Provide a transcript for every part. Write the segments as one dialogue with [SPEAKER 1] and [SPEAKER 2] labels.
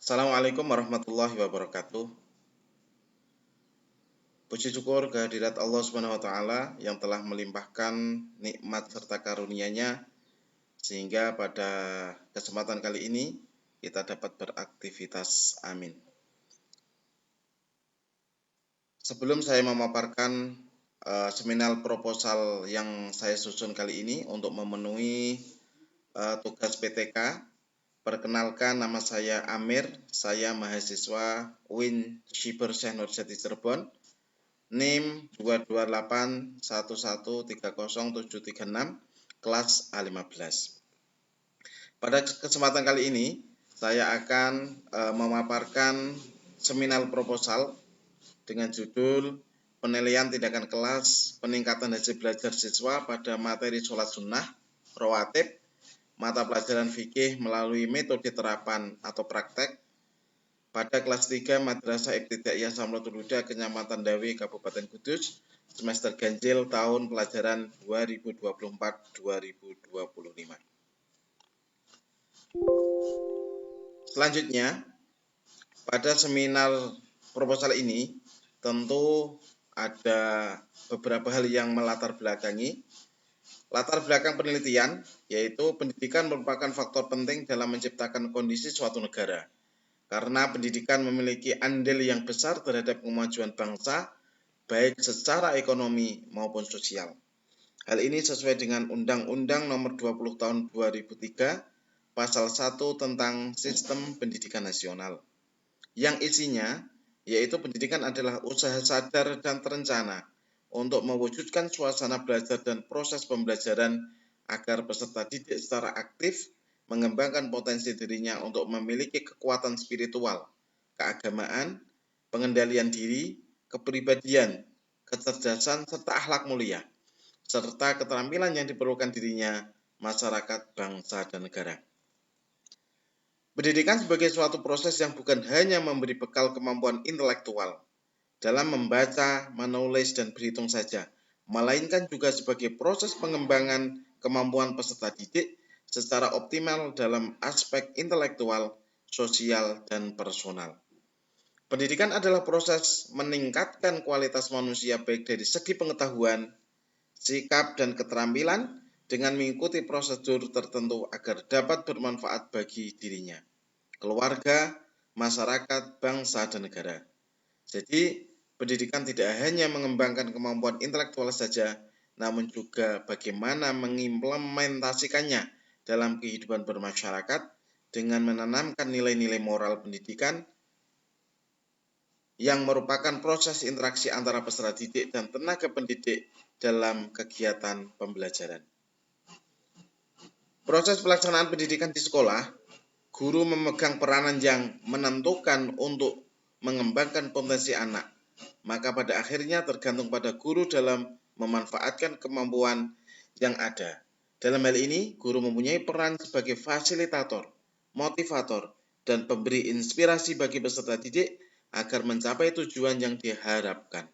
[SPEAKER 1] Assalamualaikum warahmatullahi wabarakatuh. Puji syukur kehadirat Allah Subhanahu wa taala yang telah melimpahkan nikmat serta karunia-Nya sehingga pada kesempatan kali ini kita dapat beraktivitas. Amin. Sebelum saya memaparkan seminar proposal yang saya susun kali ini untuk memenuhi tugas PTK, perkenalkan, nama saya Amir, saya mahasiswa UIN Syibr Syekh Nurjati Cirebon, NIM 22811303736, kelas A15. Pada kesempatan kali ini, saya akan memaparkan seminar proposal dengan judul Penilaian Tindakan Kelas Peningkatan Hasil Belajar Siswa pada Materi Sholat Sunnah, Rawatib, Mata Pelajaran Fikih melalui metode terapan atau praktek pada kelas 3 Madrasah Ibtidaiyah Samratul Huda, Kecamatan Dawi, Kabupaten Kudus, semester ganjil tahun pelajaran 2024-2025. Selanjutnya, pada seminar proposal ini tentu ada beberapa hal yang melatar belakangi. Latar belakang penelitian, yaitu pendidikan merupakan faktor penting dalam menciptakan kondisi suatu negara. Karena pendidikan memiliki andil yang besar terhadap kemajuan bangsa, baik secara ekonomi maupun sosial. Hal ini sesuai dengan Undang-Undang Nomor 20 Tahun 2003, Pasal 1 tentang Sistem Pendidikan Nasional, yang isinya yaitu pendidikan adalah usaha sadar dan terencana untuk mewujudkan suasana belajar dan proses pembelajaran agar peserta didik secara aktif mengembangkan potensi dirinya untuk memiliki kekuatan spiritual, keagamaan, pengendalian diri, kepribadian, kecerdasan, serta akhlak mulia, serta keterampilan yang diperlukan dirinya, masyarakat, bangsa, dan negara. Pendidikan sebagai suatu proses yang bukan hanya memberi bekal kemampuan intelektual dalam membaca, menulis, dan berhitung saja, melainkan juga sebagai proses pengembangan kemampuan peserta didik secara optimal dalam aspek intelektual, sosial, dan personal. Pendidikan adalah proses meningkatkan kualitas manusia baik dari segi pengetahuan, sikap, dan keterampilan dengan mengikuti prosedur tertentu agar dapat bermanfaat bagi dirinya, keluarga, masyarakat, bangsa, dan negara. Jadi, pendidikan tidak hanya mengembangkan kemampuan intelektual saja, namun juga bagaimana mengimplementasikannya dalam kehidupan bermasyarakat dengan menanamkan nilai-nilai moral pendidikan yang merupakan proses interaksi antara peserta didik dan tenaga pendidik dalam kegiatan pembelajaran. Proses pelaksanaan pendidikan di sekolah, guru memegang peranan yang menentukan untuk mengembangkan potensi anak, maka pada akhirnya tergantung pada guru dalam memanfaatkan kemampuan yang ada. Dalam hal ini, guru mempunyai peran sebagai fasilitator, motivator, dan pemberi inspirasi bagi peserta didik agar mencapai tujuan yang diharapkan.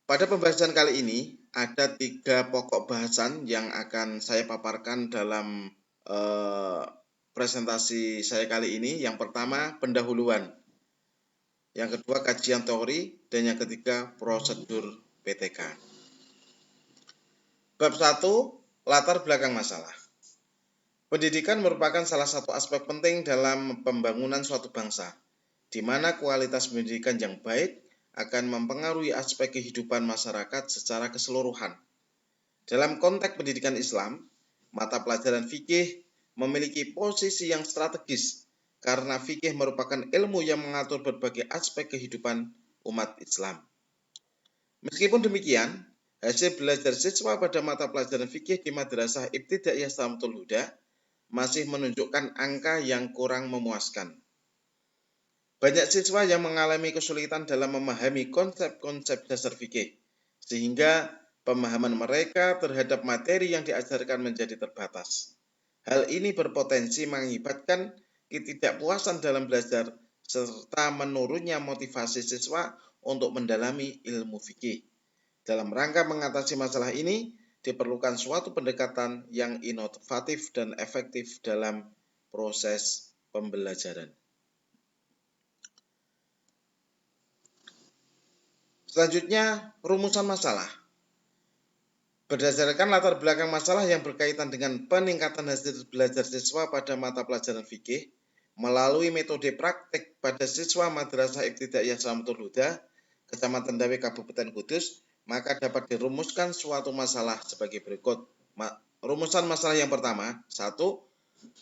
[SPEAKER 1] Pada pembahasan kali ini, ada 3 pokok bahasan yang akan saya paparkan dalam presentasi saya kali ini. Yang pertama, pendahuluan. Yang kedua, kajian teori. Dan yang ketiga, prosedur PTK. Bab 1, latar belakang masalah. Pendidikan merupakan salah satu aspek penting dalam pembangunan suatu bangsa, di mana kualitas pendidikan yang baik akan mempengaruhi aspek kehidupan masyarakat secara keseluruhan. Dalam konteks pendidikan Islam, mata pelajaran fikih memiliki posisi yang strategis karena fikih merupakan ilmu yang mengatur berbagai aspek kehidupan umat Islam. Meskipun demikian, hasil belajar siswa pada mata pelajaran fikih di Madrasah Ibtidaiyah Samratul Huda masih menunjukkan angka yang kurang memuaskan. Banyak siswa yang mengalami kesulitan dalam memahami konsep-konsep dasar fikih, sehingga pemahaman mereka terhadap materi yang diajarkan menjadi terbatas. Hal ini berpotensi mengakibatkan ketidakpuasan dalam belajar serta menurunnya motivasi siswa untuk mendalami ilmu fikih. Dalam rangka mengatasi masalah ini, diperlukan suatu pendekatan yang inovatif dan efektif dalam proses pembelajaran. Selanjutnya, rumusan masalah. Berdasarkan latar belakang masalah yang berkaitan dengan peningkatan hasil belajar siswa pada mata pelajaran fikih, melalui metode praktek pada siswa Madrasah Ibtidaiyah Salamatul Huda, Kecamatan Dawe, Kabupaten Kudus, maka dapat dirumuskan suatu masalah sebagai berikut. Rumusan masalah yang pertama, 1.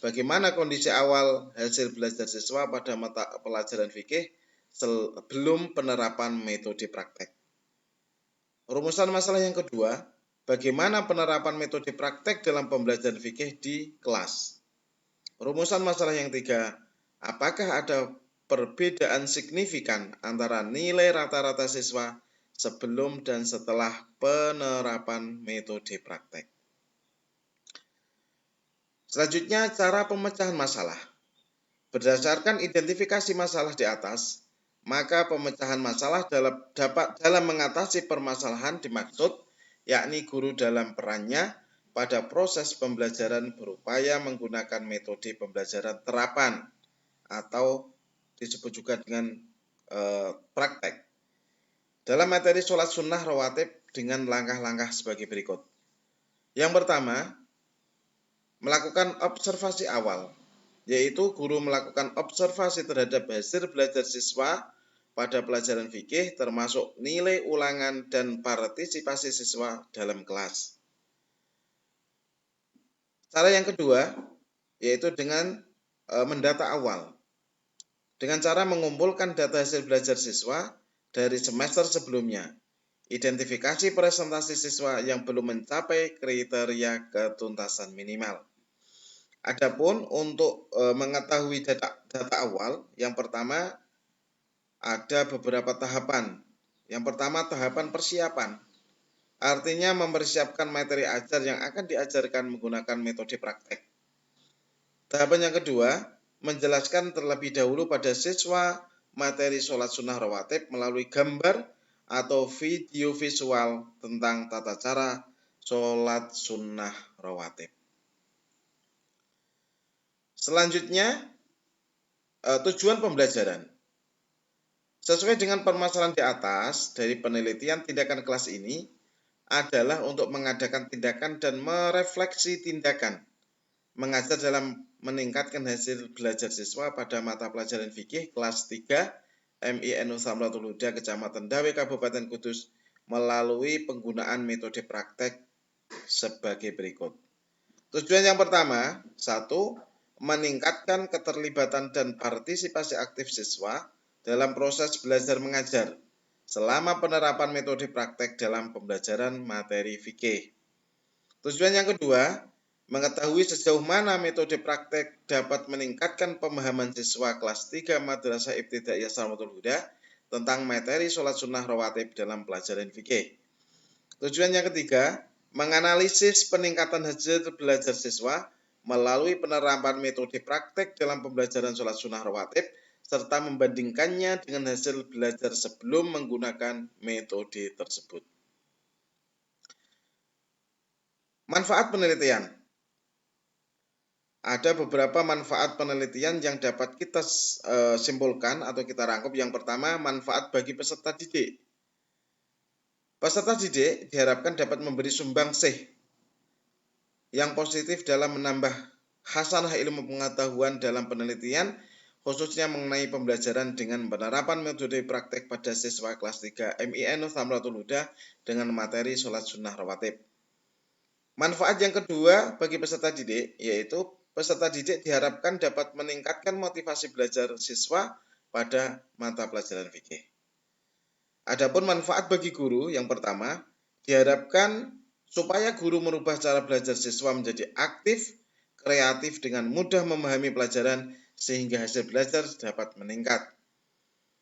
[SPEAKER 1] Bagaimana kondisi awal hasil belajar siswa pada mata pelajaran fikih sebelum penerapan metode praktek. Rumusan masalah yang kedua, bagaimana penerapan metode praktek dalam pembelajaran fikih di kelas. Rumusan masalah yang ketiga, apakah ada perbedaan signifikan antara nilai rata-rata siswa sebelum dan setelah penerapan metode praktek. Selanjutnya, cara pemecahan masalah. Berdasarkan identifikasi masalah di atas, maka pemecahan masalah dalam mengatasi permasalahan dimaksud, yakni guru dalam perannya pada proses pembelajaran berupaya menggunakan metode pembelajaran terapan atau disebut juga dengan praktek. Dalam materi sholat sunnah rawatib dengan langkah-langkah sebagai berikut. Yang pertama, melakukan observasi awal, yaitu guru melakukan observasi terhadap hasil belajar siswa pada pelajaran fikih termasuk nilai ulangan dan partisipasi siswa dalam kelas. Cara yang kedua yaitu dengan mendata awal. Dengan cara mengumpulkan data hasil belajar siswa dari semester sebelumnya. Identifikasi presentasi siswa yang belum mencapai kriteria ketuntasan minimal. Adapun untuk mengetahui data awal, yang pertama ada beberapa tahapan. Yang pertama, tahapan persiapan. Artinya mempersiapkan materi ajar yang akan diajarkan menggunakan metode praktek. Tahapan yang kedua, menjelaskan terlebih dahulu pada siswa materi sholat sunnah rawatib melalui gambar atau video visual tentang tata cara sholat sunnah rawatib. Selanjutnya, tujuan pembelajaran. Sesuai dengan permasalahan di atas, dari penelitian tindakan kelas ini adalah untuk mengadakan tindakan dan merefleksi tindakan mengajar dalam meningkatkan hasil belajar siswa pada mata pelajaran fikih kelas 3 MINU Samratul Huda Kecamatan Dawe Kabupaten Kudus melalui penggunaan metode praktek sebagai berikut. Tujuan yang pertama, 1. Meningkatkan keterlibatan dan partisipasi aktif siswa dalam proses belajar mengajar selama penerapan metode praktek dalam pembelajaran materi fikih. Tujuan yang kedua, mengetahui sejauh mana metode praktek dapat meningkatkan pemahaman siswa kelas 3 Madrasah Ibtidaiyah Salamatul Huda tentang materi sholat sunnah rawatib dalam pelajaran fikih. Tujuan yang ketiga, menganalisis peningkatan hasil belajar siswa melalui penerapan metode praktek dalam pembelajaran sholat sunnah rawatib serta membandingkannya dengan hasil belajar sebelum menggunakan metode tersebut. Manfaat penelitian. Ada beberapa manfaat penelitian yang dapat kita simpulkan atau kita rangkum. Yang pertama, manfaat bagi peserta didik. Peserta didik diharapkan dapat memberi sumbangsih yang positif dalam menambah hasanah ilmu pengetahuan dalam penelitian, khususnya mengenai pembelajaran dengan penerapan metode praktek pada siswa kelas 3 MINU Samratul Huda dengan materi sholat sunnah rawatib. Manfaat yang kedua bagi peserta didik, yaitu peserta didik diharapkan dapat meningkatkan motivasi belajar siswa pada mata pelajaran fikih. Adapun manfaat bagi guru, yang pertama, diharapkan supaya guru merubah cara belajar siswa menjadi aktif, kreatif dengan mudah memahami pelajaran sehingga hasil belajar dapat meningkat.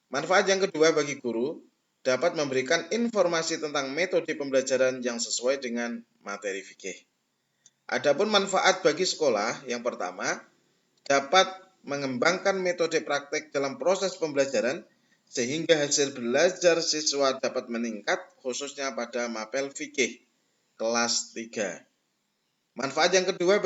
[SPEAKER 1] Manfaat yang kedua bagi guru, dapat memberikan informasi tentang metode pembelajaran yang sesuai dengan materi fikih. Adapun manfaat bagi sekolah, yang pertama, dapat mengembangkan metode praktek dalam proses pembelajaran sehingga hasil belajar siswa dapat meningkat khususnya pada mapel fikih. kelas 3. Manfaat yang kedua bagi